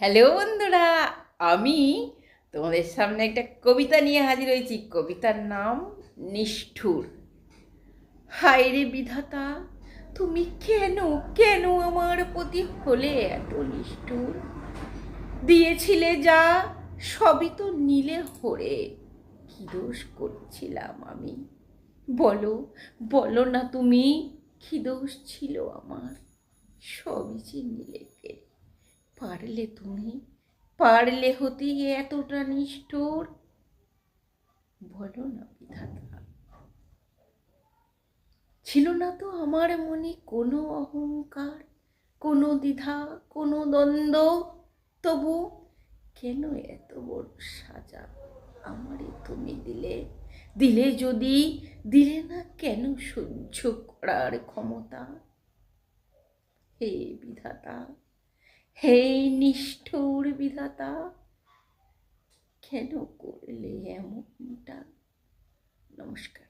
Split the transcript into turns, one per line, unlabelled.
Hello বন্ধুরা, আমি তোমাদের সামনে একটা কবিতা নিয়ে হাজির হয়েছি। কবিতার নাম নিষ্ঠুর। হায় রে বিধাতা, তুমি কেন কেন আমার প্রতি হলে এত নিষ্ঠুর? দিয়েছিলে যা, সবই তো নিলে হরে। কি দোষ করছিলাম আমি? বলো, বলো না তুমি, কি দোষ ছিল আমার? সবই যে নিলে কেড়ে। পারলে তুমি, পারলে হতে এতটা নিষ্ঠুর? বলো না বিধাতা। ছিল না তো আমার মনে কোনো অহংকার, কোনো দ্বিধা, কোনো দ্বন্দ্ব। তবু কেন এত বড় সাজা আমারে তুমি দিলে? দিলে যদি, দিলে না কেন সহ্য করার ক্ষমতা? হে বিধাতা, হে নিষ্ঠুর বিধাতা, কেন করলে এমনটা? নমস্কার।